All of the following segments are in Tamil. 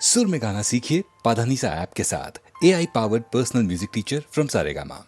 सुर में गाना सीखिए पाधानीसा ऐप के साथ। AI powered personal music teacher from Saregama.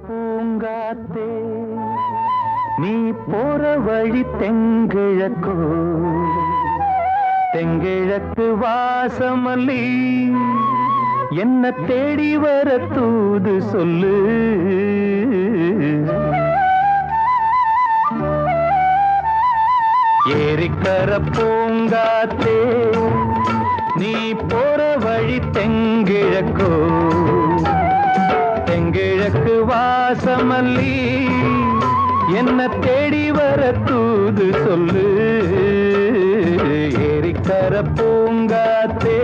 பூங்காத்தே நீ போற வழி தெங்கிழக்கோ, தெங்கிழக்கு வாசமல்லி என்ன தேடி வர தூது சொல்லு. ஏரிக்கர பூங்காத்தே நீ போற வழி தெங்கிழக்கோ, தெங்கிழக்கு வாசமல்லி என்ன தேடி வர தூது சொல்லு. ஏரிக்கர பூங்காத்தே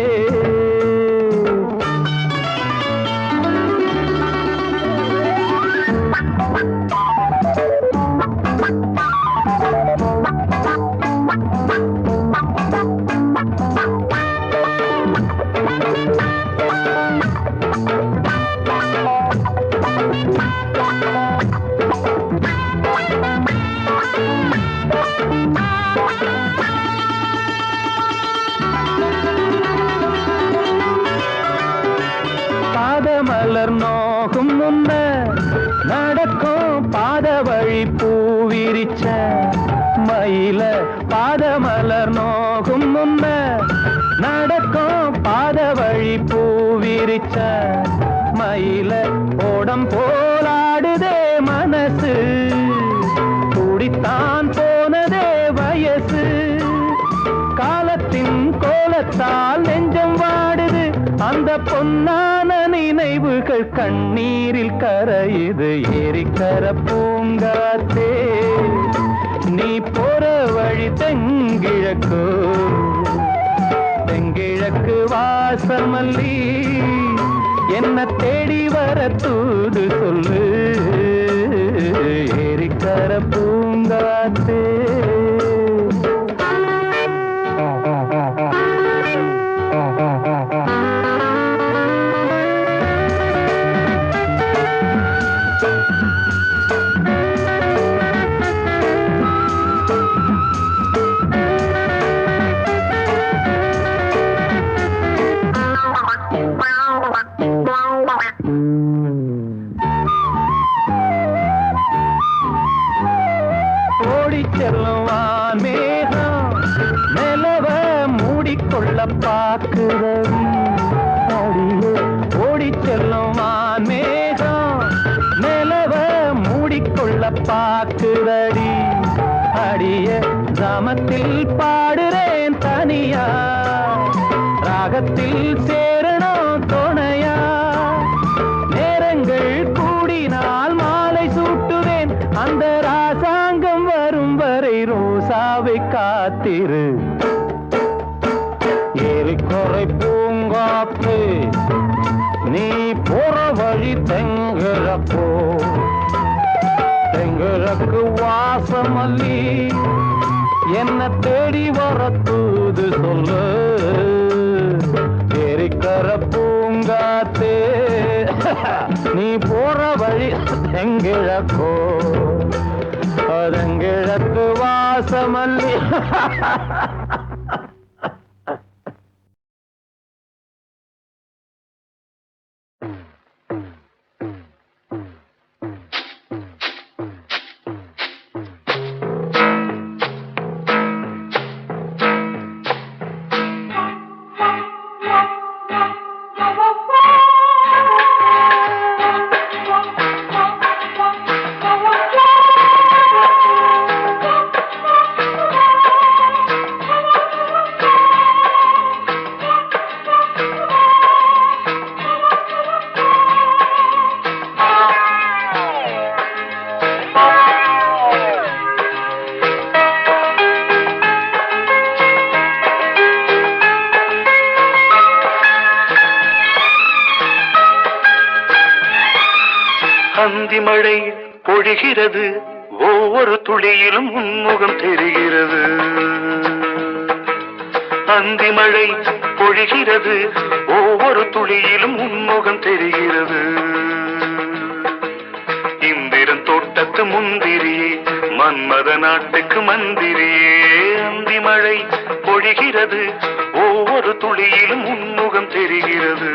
பாதமலர் நோகும் முன்ன நடக்கும் பாத வழி பூவிரிச்ச மயில, பாதமலர் நோகும் முன்ன நடக்கும் பாத வழி பூவிரிச்ச மயில, ஓடம் போலாடுதே மனசு குடித்தான் போனதே வயசு. உள்ளத்தால் நெஞ்சம் வாடுது, அந்த பொன்னான நினைவுகள் கண்ணீரில் கரையுது. ஏரிக்கர பூங்காத்தே நீ போற வழி தெங்கிழக்கு, தெங்கிழக்கு வாசமல்லி என்ன தேடி வர தூது சொல்லு. ஏரிக்கர பூங்காத்தே செல்லுவான் மேகம் நிலவ மூடிக்கொள்ள பார்க்கிறவி. அடியே ஓடி செல்லுவான் மேகம் நிலவ மூடிக்கொள்ள பார்க்கிறடி. அடிய கிராமத்தில் பாடுறேன் தனியா, ராகத்தில் சேரணும் துணையா. நேரங்கள் கூடினால் மாலை சூட்டுவேன், அந்த ராசாங்கம் வரும் வரை ரோசாவை காத்திரு. ஏரிக்கரை பூங்காத்து நீ போற வழி தெங்கிழக்கோ, தெங்கிழக்கு வாசமல்லி என்ன தேடி வர தூது சொல்லு. ஏரிக்கர பூங்காத்தே நீ போற வழி தெங்கிழக்கோ, தெங்கிழக்கு வாசமல்லி. அந்தி மழை பொழிகிறது, ஒவ்வொரு துளியிலும் உன்முகம் தெரிகிறது. அந்தி மழை பொழிகிறது, ஒவ்வொரு துளியிலும் உன்முகம் தெரிகிறது. இந்திரன் தோட்டத்து முந்திரியே, மன்மத நாட்டுக்கு மந்திரியே. அந்தி மழை பொழிகிறது, ஒவ்வொரு துளியிலும் உன்முகம் தெரிகிறது.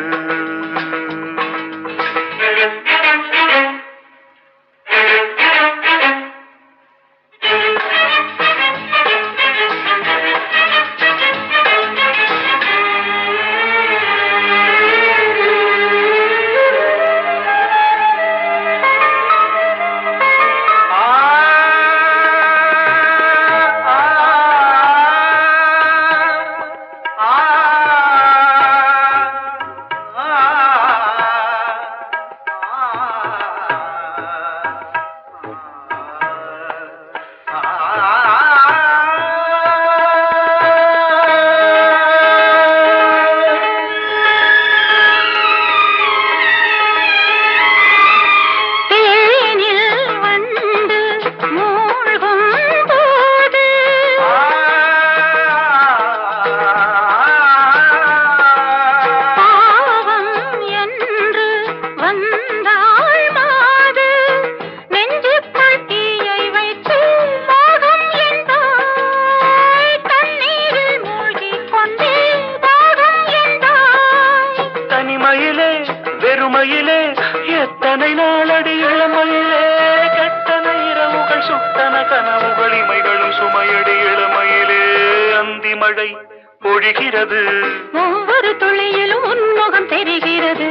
வெறுமையிலே எத்தனை நாளடி இளமையிலே கெட்டன இரவுகள் சுட்டன கனவுகள் இமைகளும் சுமையடி இளமையிலே அந்தி மழை பொழிகிறது ஒவ்வொரு துளியிலும் உன்முகம் தெரிகிறது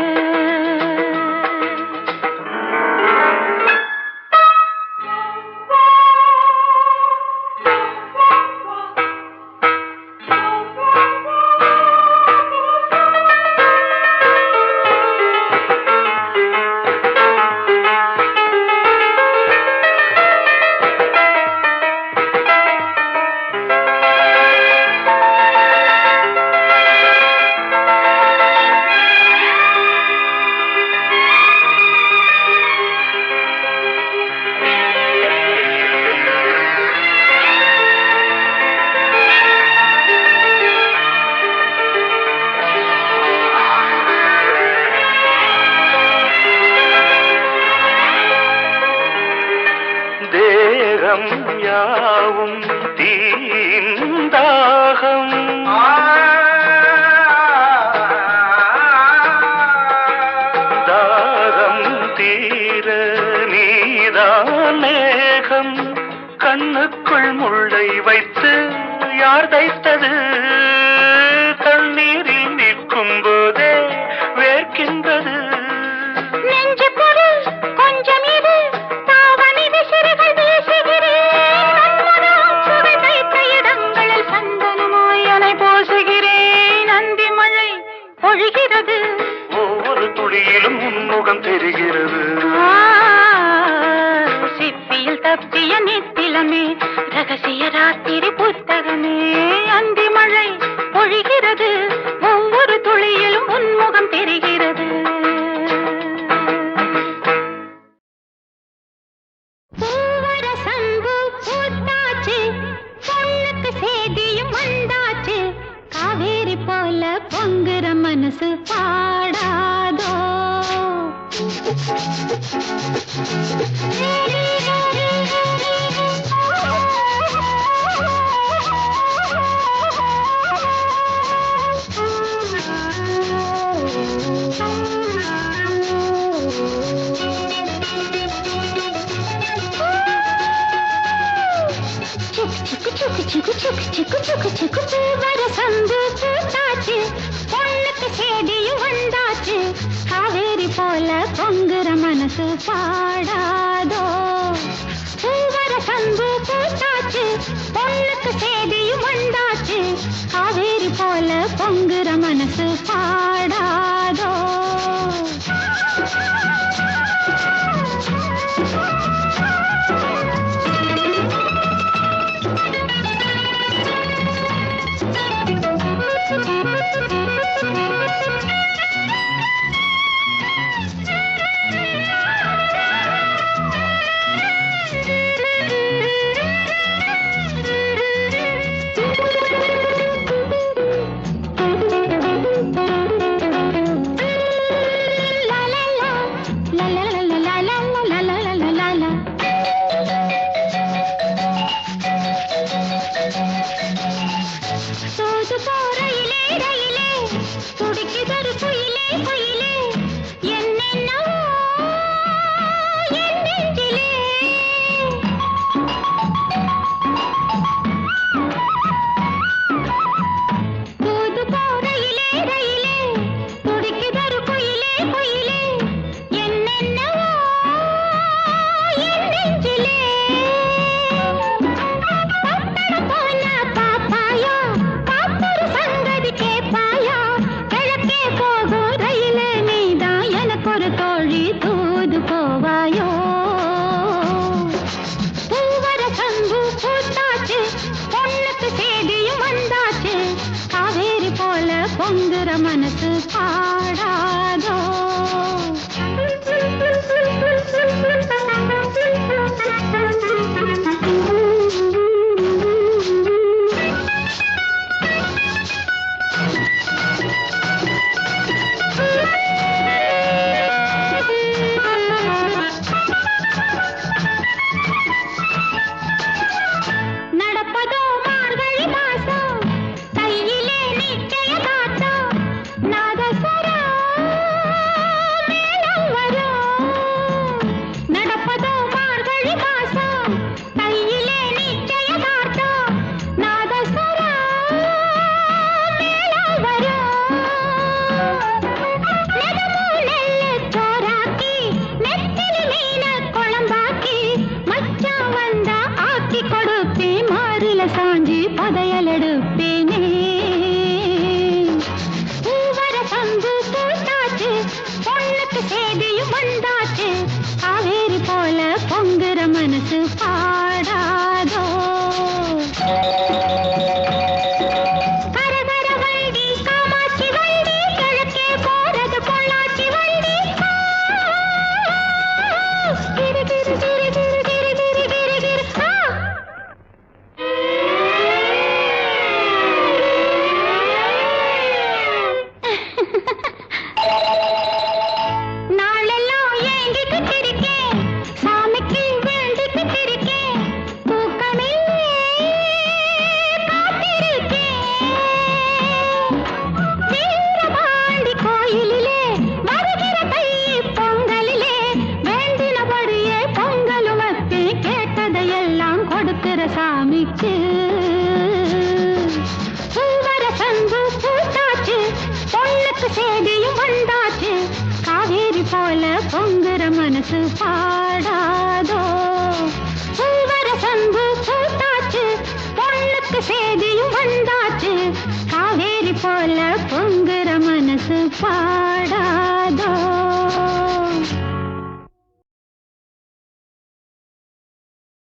பொங்குற மனசு பாடாதோ சந்து பூத்தாச்சு பொண்ணுக்கு சேதியும் வந்தாச்சு காவேரி போல பொங்குற மனசு பாடாதோ பூவர சந்து பூத்தாச்சு பொண்ணுக்கு சேதியும் வந்தாச்சு காவேரி போல பொங்குற மனசு பாடாதோ பொங்குற மனசு பாடாதோ சாஞ்சி பதையல் எடுப்பேனே பூவர சந்து பூத்தாச்சு பொண்ணுக்கு சேதியும் வந்தாச்சு காவேரி போல பொங்குற மனசு பாடாதோ கரகர வண்டி காமாட்சி வண்டி கிழக்கே போறது பொள்ளாச்சி வண்டி கிரு கிரு கிரு கிரு கிரு கிரு கிரு கிரு சாமிக்கு பூவர சந்து பூத்தாச்சு பொண்ணுக்கு சேதியும் வந்தாச்சு காவேரி போல பொங்குற மனசு பாடாதோ பூவர சந்து பூத்தாச்சு பொண்ணுக்கு சேதியும் வந்தாச்சு காவேரி போல பொங்குற மனசு பாடாதோ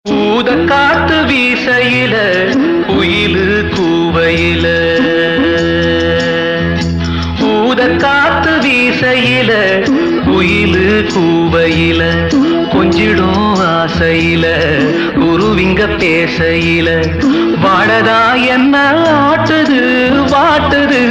ஊத காத்து வீசையில குயிலு கூவையில ஊத காத்து வீசையில குயிலு கூவையில கொஞ்சிடும் ஆசையில குருவிங்க பேசையில வாடதா என்ன ஆட்டுது வாட்டுது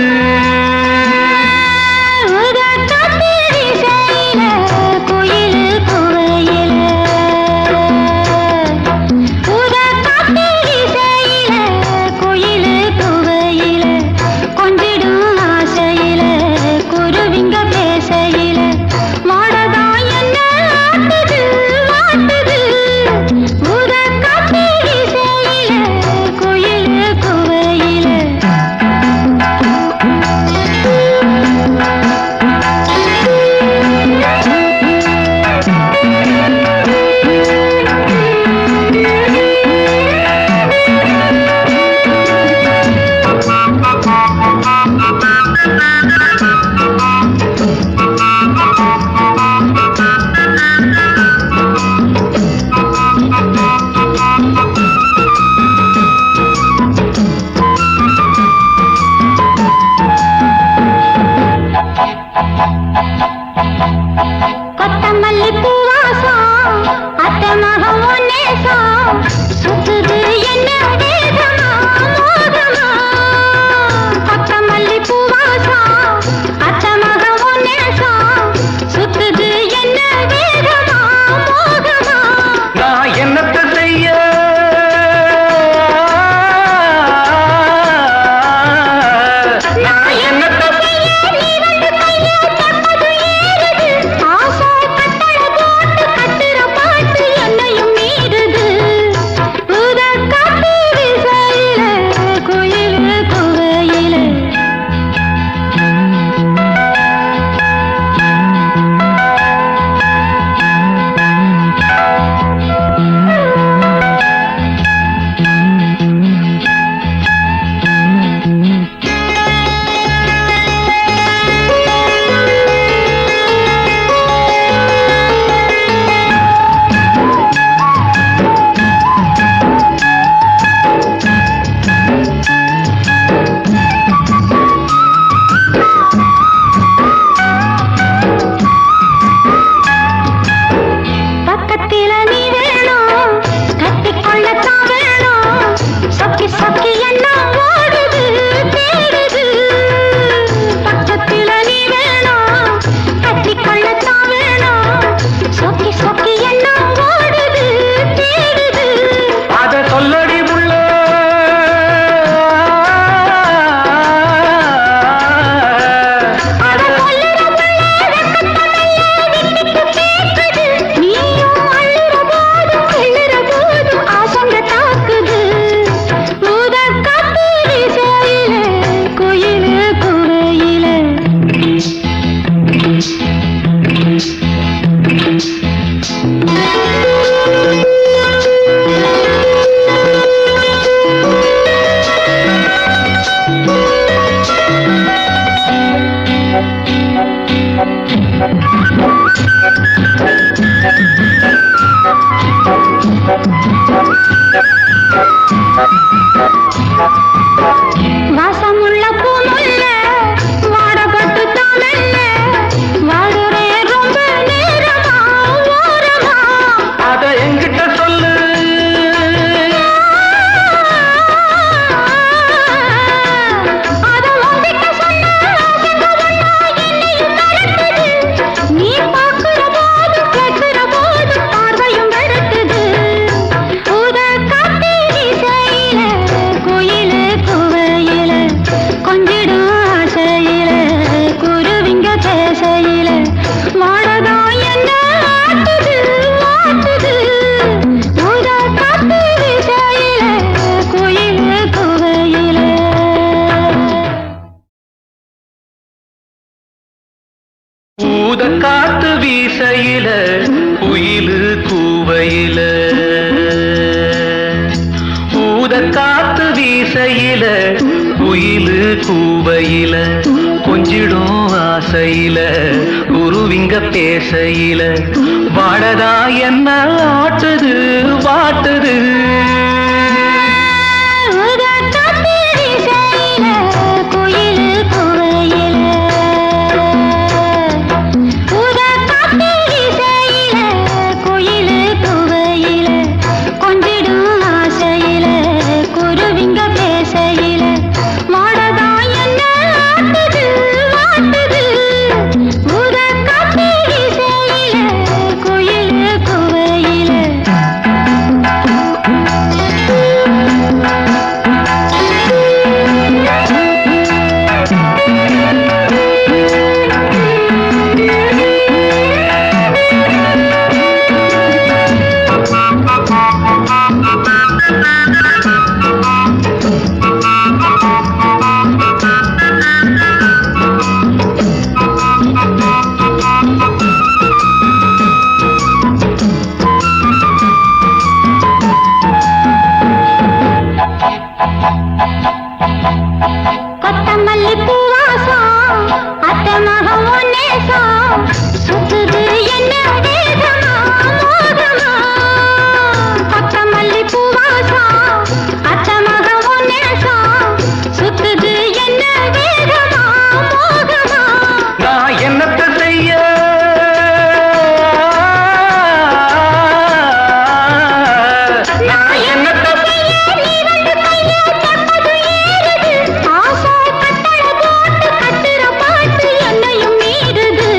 வாசமுள்ள பூமுல்ல வாடப்பட்டு தானல்ல வாடுறே ரொம்ப நேரமா ஓரமா அத என்கிட்ட சொல்லு அத உன்கிட்ட சொன்னா என்னையும் மறக்குது நீ பார்க்கிற போது கேட்கிற போது பார்வையும் வெறுக்குது ஊத காத்து வீசையில குயிலு குவையில கொஞ்சிடும் ஆசையில குருவிங்க பேசையில வாழதா என்ன ஆட்டுது ஆட்டுது ஊத காத்து வீசையில குயிலு குவையில ஊத காத்து வீசையில குயிலு கூவையில ஊத காத்து வீசையில குயிலு கூவையில கொஞ்சிடும் ஆசையில குருவிங்க பேசையில வாழதா என்ன ஆட்டுது வாட்டுது ஊத காத்து வீசையில குயிலு குவையில ஊத காத்து வீசையில குயிலு குவையில கொஞ்சிடும் ஆசையில குருவிங்க பேசையில வாடதா என்ன ஆட்டுது ஆட்டுது ஊத காத்து வீசையில குயிலு குவையில கொத்தமல்லி பூவாசம் அத்தை மகம் ஒன்னேசம் சுத்துது என்ன வேகமா மோகமா கொத்தமல்லி பூவாசம் அத்தை மகம் ஒன்னேசம் சுத்துது என்ன வேகமா மோகமா நான் என்னத்த செய்ய நான் என்னத்த நீ வந்து கையை தொட்டது ஏறுது ஆசை கட்டளை போட்டு கட்டுற பாட்டு என்னையும் மீறுது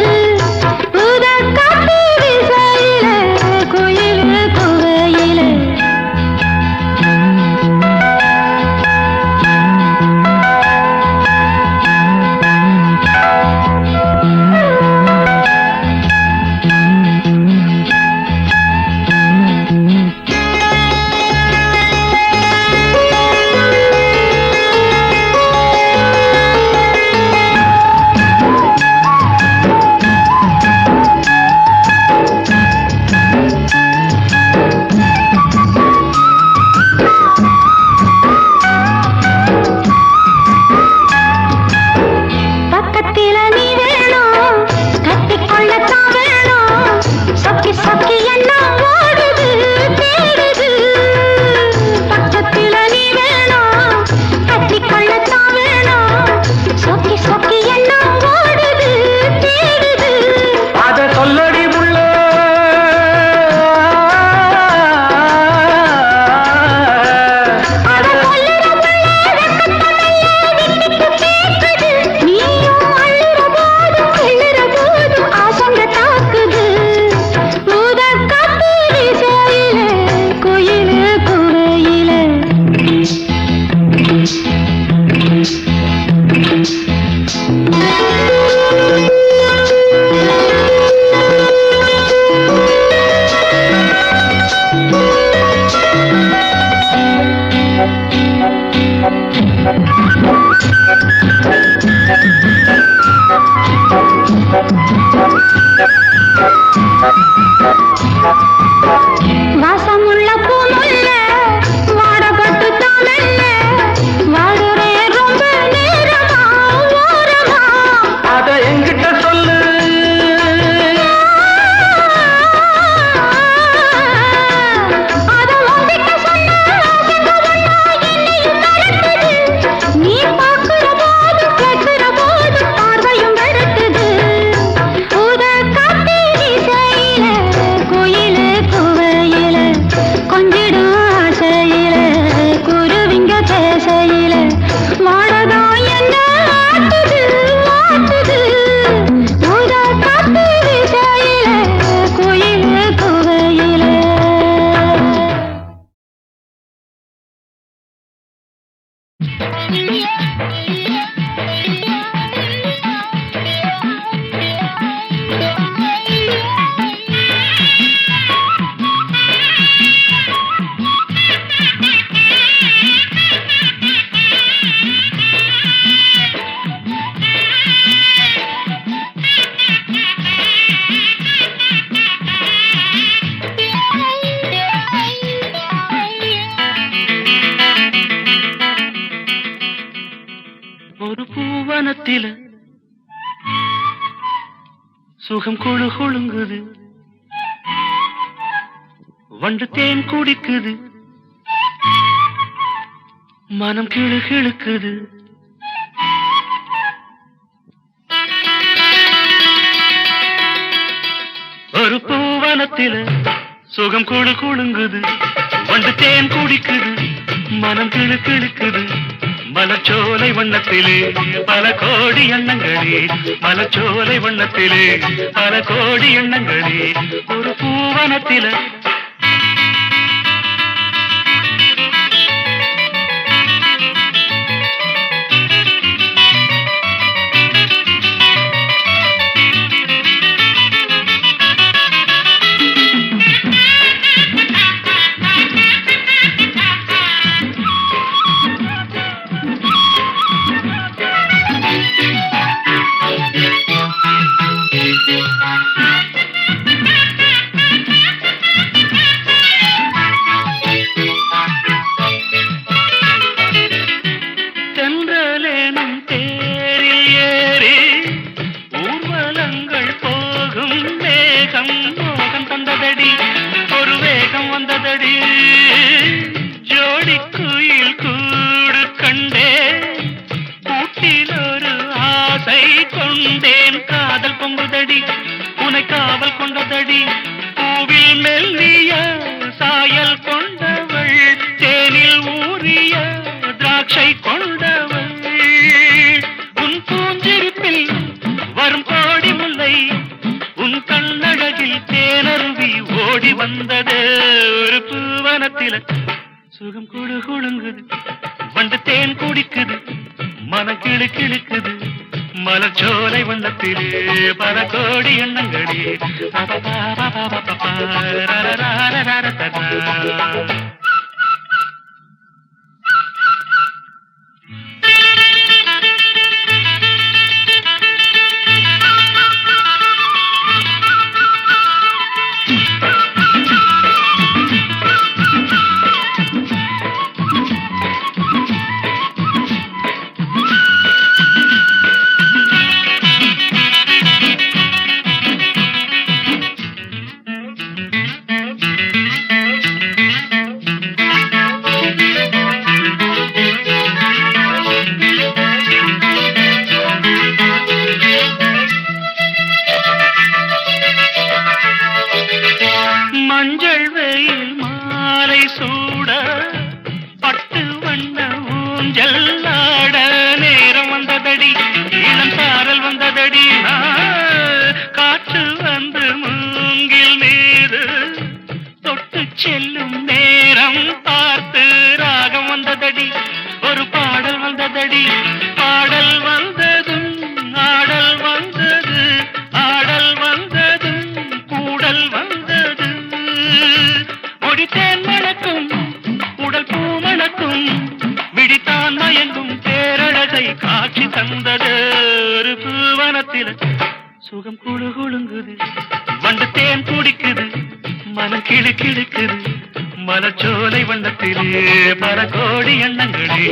ஒரு பூவனத்தில சுகம் குழு குழுங்குது, வண்டு தேன் குடிக்குது, மனம் கிழு கிழுக்குது. ஒரு பூவனத்தில சுகம் குழு குழுங்குது, வண்டு தேன் குடிக்குது, மனம் கிழு கிழுக்குது. மலச்சோலை வண்ணத்திலே பல கோடி எண்ணங்களே, மலச்சோலை வண்ணத்திலே பல கோடி எண்ணங்களே. ஒரு பூவனத்தில தென்றலேனும் தேரில் ஏறி ஊர்வலங்கள் போகும் வேகம் மோகம் தந்ததடி, ஒரு வேகம் வந்ததடி. ஜோடி குயில் கூடு கண்டே கூட்டில் ஒரு ஆசை கொண்டேன், காதல் பொங்குதடி, உனை காவல் கொண்டதடி. பூவில் மெல்லிய சாயல் கொண்டவள், தேனில் ஊறிய திராட்சை கொண்டவள். உன் பூஞ்சிரிப்பில் வரும் கோடி முல்லை, உன் கண்ணழகில் தேனருவி ஓடி வந்தது. ஒரு பூவனத்தில சுகம் குழு குழுங்குது, வண்டு தேன் குடிக்குது, மன கிழு கிழுக்குது. மலச்சோலை வண்ணத்திலே பல கோடி எண்ணங்களே. மஞ்சள் வெயில் மாலை சூட பட்டு வண்ண ஊஞ்சல் ஆட நேரம் வந்ததடி, இளம் சாரல் வந்ததடி. காற்று வந்து மூங்கில் மீது தொட்டு செல்லும் நேரம் பார்த்து ராகம் வந்ததடி, ஒரு பாடல் வந்ததடி. பாடல் வந்ததும் ஆடல் வந்தது, ஆடல் வந்ததும் கூடல் வந்தது. முடித்தேன் மணக்கும் உடல் பூ மணக்கும், விடித்தான் மயங்கும் பேரழகை காட்சி தந்தது. ஒரு பூவனத்தில சுகம் குழு குழுங்குது, வண்டு தேன் குடிக்குது, மனம் கிழு கிழுக்குது. மலச்சோலை வண்ணத்திலே பல கோடி எண்ணங்களே.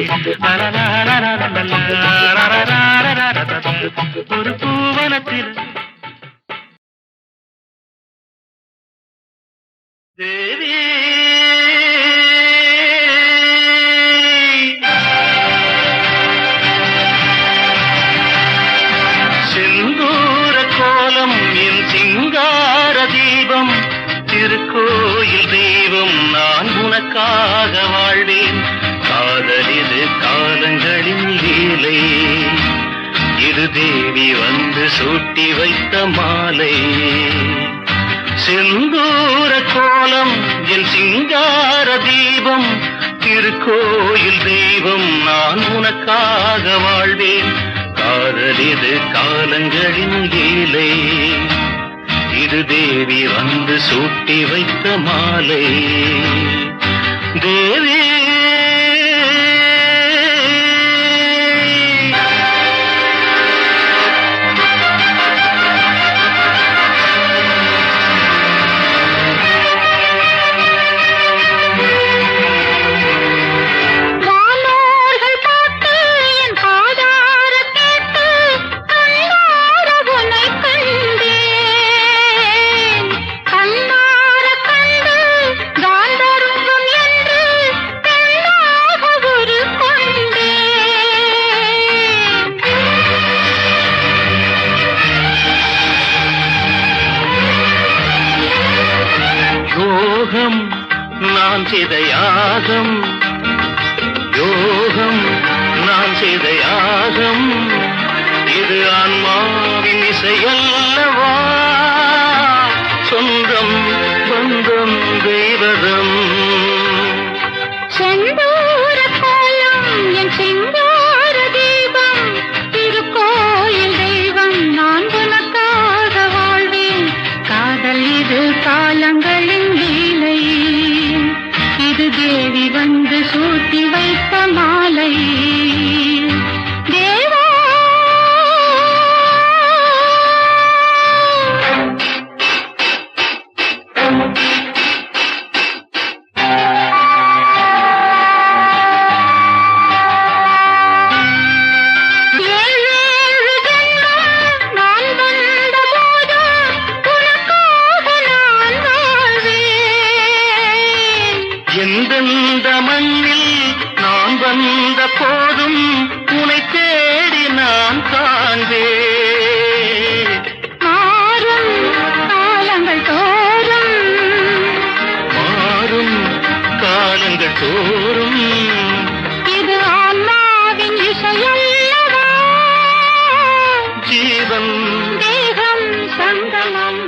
ஒரு பூவனத்தில தேவி செந்தூர கோலம் என் சிங்கார தீபம், திருக்கோயில் தெய்வம் நான் உனக்காக வாழ்வேன். காதலிது காலங்களின் லீலை, இது தேவி வந்து சூட்டி வைத்த மாலை. செந்தூர கோலம் என் சிங்கார தீபம், திருக்கோயில் தெய்வம் நான் உனக்காக வாழ்வேன். காதலிது காலங்களின் லீலை, இது தேவி வந்து சூட்டி வைத்த மாலை. தேவி வானோர்கள் பார்த்து என் பாதார நான் செய்த யாகம், யோகம் நான் செய்த யாகம். இது ஆன்மாவின் இசையல்லவா, சொந்தம் பந்தம் தெய்வதம். செந்தூர கோலம் என் சிங்கார தீபம், திருக்கோயில் தெய்வம் நான் உனக்காக வாழ்வேன். காதல் இது காலங்களின் லீலை, இது தேவி வந்து சூட்டி வைத்த மாலை. தேவா எந்தெந்த மண்ணில் நான் வந்த போதும் உனை தேடி நான் காண்பேன். மாறும் காலங்கள் தோறும், மாறும் காலங்கள் தோறும் இது ஆன்மாவின் இசையல்லவா, ஜீவன் தேகம் சங்கமம்.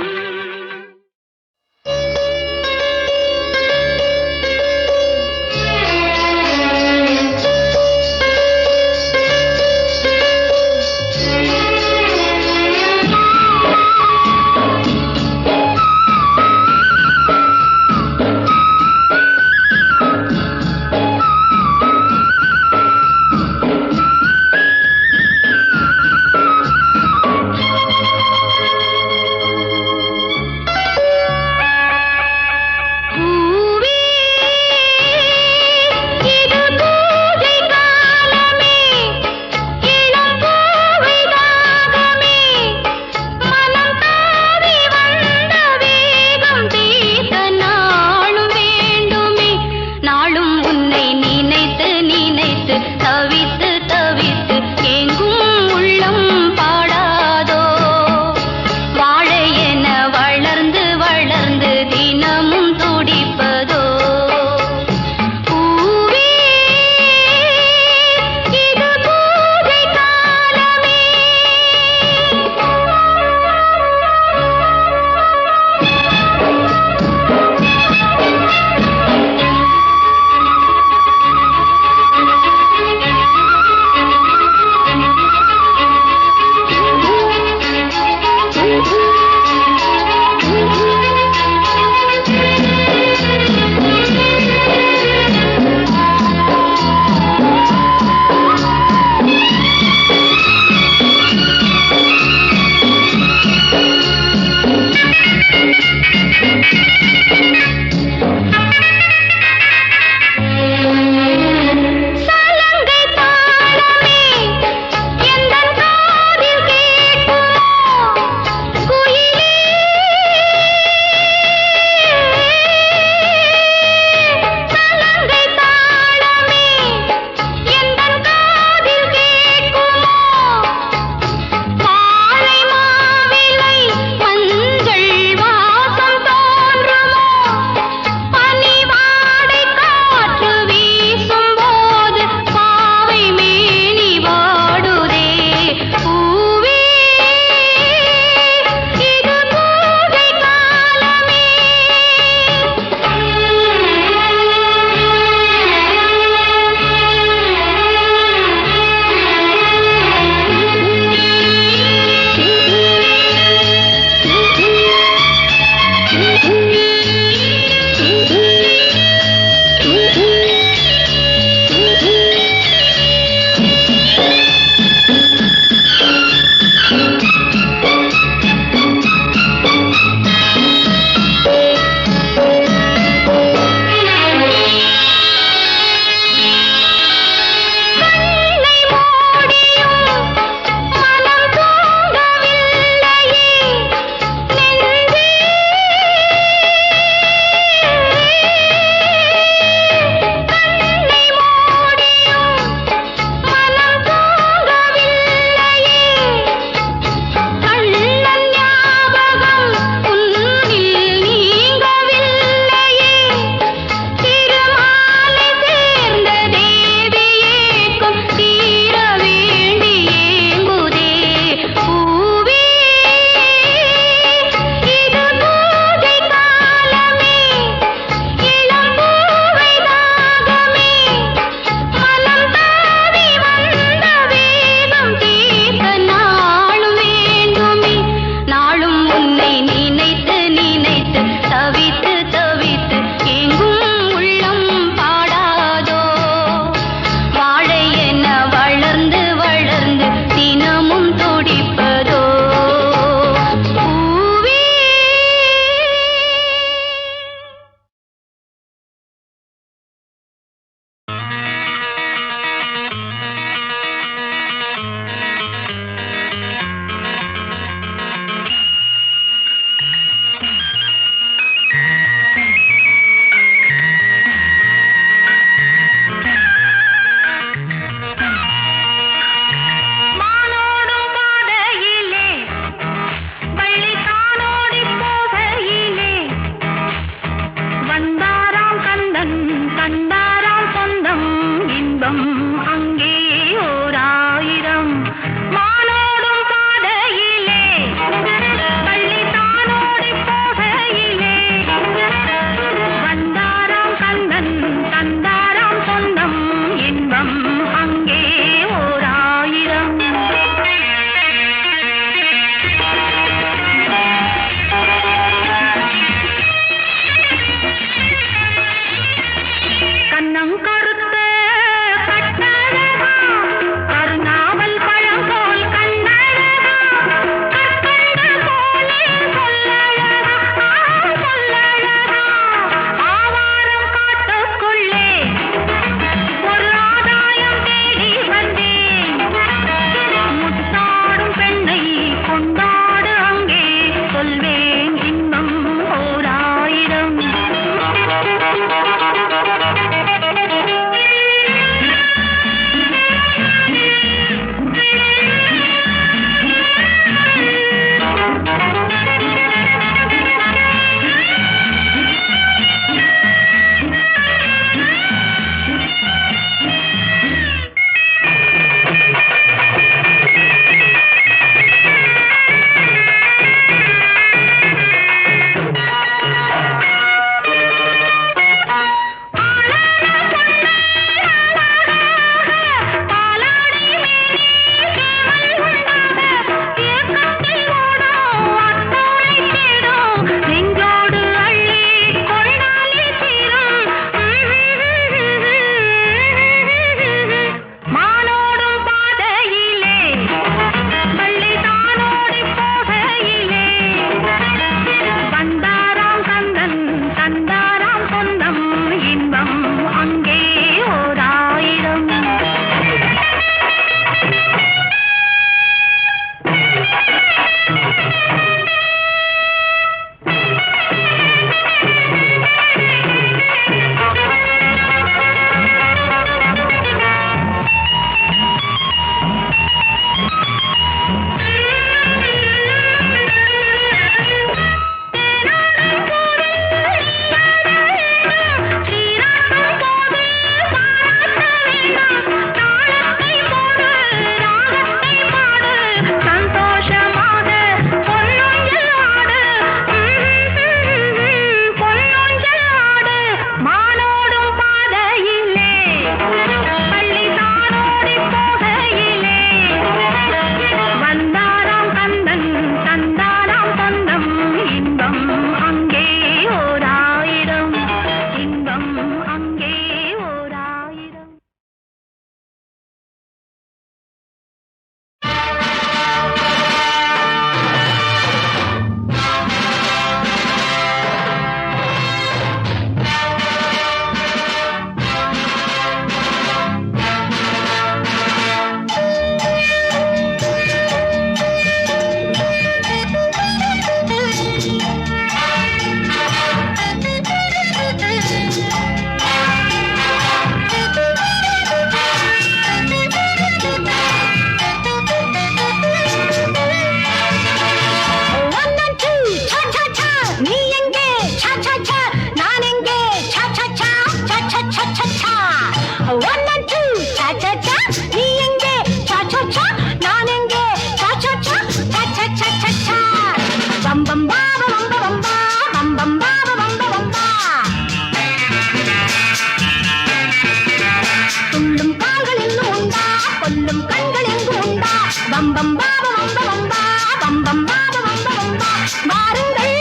பம் பம் பாபா பம் பம் பா பம் பம் பாபா பம் பம் பா வாருங்கள்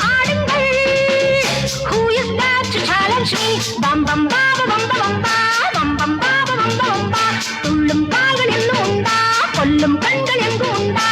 ஆடுங்கள் who is that to challenge me பம் பம் பாபா பம் பம் பா பம் பம் பாபா பம் பம் பா துள்ளும் கால்கள் என்ன உண்டா கொல்லும் கண்கள் எங்கு உண்டா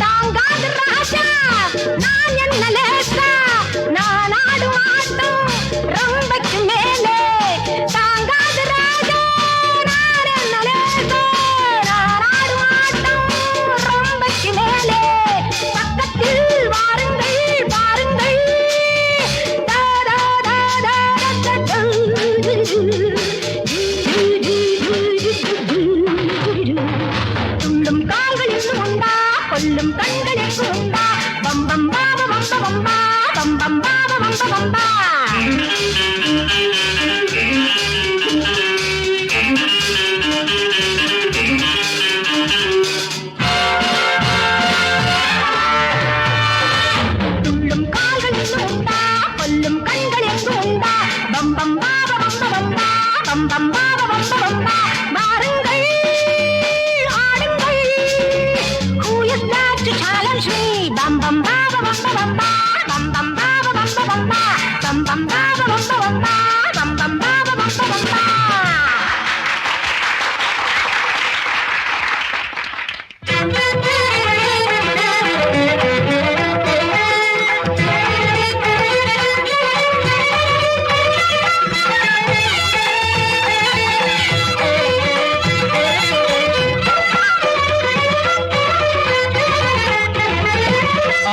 தாங்காது ராஜா நான் என்ன லேசா நான் ஆடும் ஆட்டம் ரொம்பக்கு மேலே தாங்காது ராஜா நான் என்ன லேசா நான் ஆடும் ஆட்டம் ரொம்பக்கு மேலே பக்கத்தில் வாருங்கள் பாருங்கள் தா தா தா தா தா தா துள்ளும் கால்கள் இன்னும் உண்டா கொல்லும் கண்கள் எங்கு உண்டா பம் பம் பாபா பம் பம் பா பம் பம் பாபா பம் பம் பா துள்ளும் கால்கள் இன்னும் உண்டா கொல்லும் கண்கள் எங்கு உண்டா பம் பம் பாபா பம் பம் பா பம் பம் பாபா பம் பம் பா வாருங்கள் ஆடுங்கள் who is that to challenge me bam bam baba bam bam ba bam bam baba bam bam ba bam bam baba bam bam ba bam bam baba bam bam ba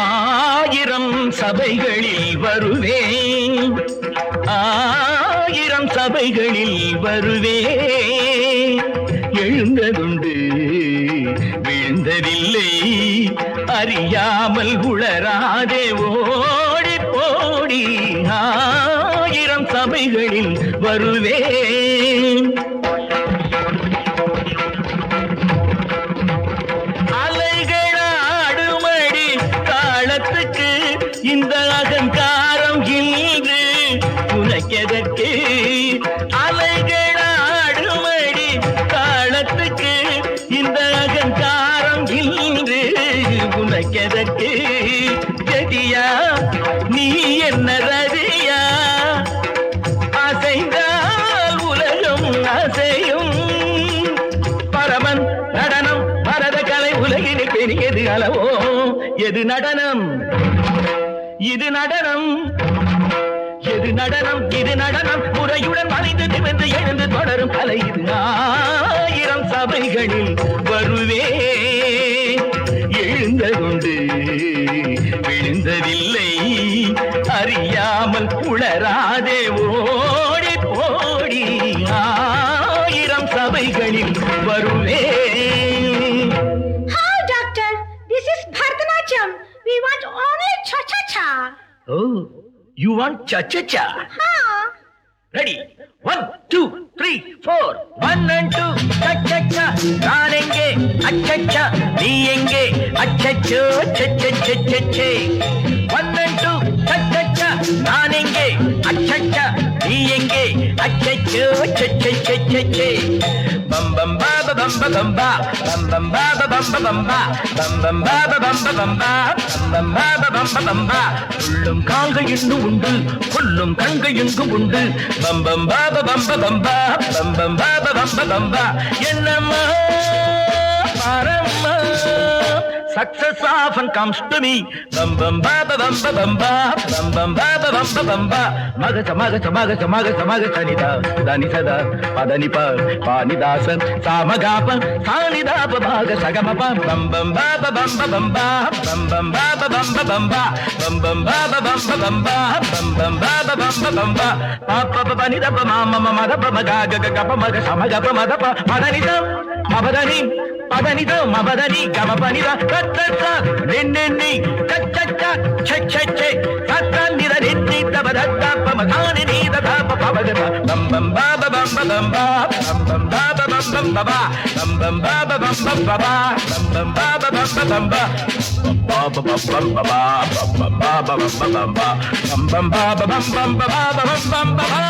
ஆயிரம் சபைகளில் வருவேன் ஆயிரம் சபைகளில் வருவேன் எழுந்ததுண்டு விழுந்ததில்லை அறியாமல் உளராதே ஓடி போடி ஆயிரம் சபைகளில் வருவேன் அலைகளாடுமடி தாளத்துக்கு இந்த அகங்காரம் இன்று உனக்கெதற்கு அலைகளாடுமடி தாளத்துக்கு இந்த அகங்காரம் இன்று உனக்கெதற்கு கதியா நீ என்ன ரதியா அசைந்தால் உலகம் அசையும் பரமன் நடனம் பரத கலை உலகினில் பெரியது அளவோ எது நடனம் இது நடனம் எது நடனம் இது நடனம் முறையுடன் மறைந்து நிமிர்ந்து எழுந்து தொடரும் கலை இது ஆயிரம் சபைகளில் வருவே எழுந்ததுண்டு விழுந்ததில்லை அறியாமல் உளராதே ஓடி போடி ஆயிரம் சபைகளில் வருவே how doctor this is bharatanatyam we want only cha cha cha Oh, you want cha-cha-cha? ha Ready? 1, 2, 3, 4. 1 and 2, cha-cha-cha. நான் எங்கே அச்சச்சா நீ எங்கே அச்சச்சோ சச்சச்சச்சே 1 and 2, cha-cha-cha. நான் எங்கே அச்சச்சா நீ எங்கே அச்சச்சோ சச்சச்சச்சே பம் பம் பாபா பம் பம் பா பம் பம் பாபா பம் பம் பா பம் பம் பாபா பம் பம் பா பம் பாபா பம் பம் பா உள்ளும் கால்கள் இன்னும் உண்டு கொல்லும் கண்கள் எங்கும் உண்டு பம் பம் பாபா பம் பம் பா பம் பம் பாபா பம் பம் பா என்னம்மா பரம்மா success often comes to me. Bum bum ba ba bum ba bum ba, bum bum ba ba bum ba bum ba. Magacha magacha magacha magacha magacha nida, dani sada, padani pa, pani dasa, samagapa, sani da pa baga sagama pa. Bum bum ba ba bum ba bum ba, bum bum ba ba bum ba bum ba, bum bum ba ba bum ba bum ba, bum bum ba ba bum ba bum ba. Pa pa pa ni da pa ma ma ma da pa ma ga ga ga pa ma ga samagapa ma da pa, madani da, mabadani. Padanida, mabadani, gamapanida, tatata, ninni, tachata, che, tatanida, ninni, tabadata, pamadani, nida, pabagata, bum bum baba, bum bum ba, bum bum baba, bum bum baba, bum bum baba, bum bum baba, bum bum baba, bum bum baba, bum bum baba, bum baba, bum bum baba, bum bum baba, bum bum baba, bum bum baba.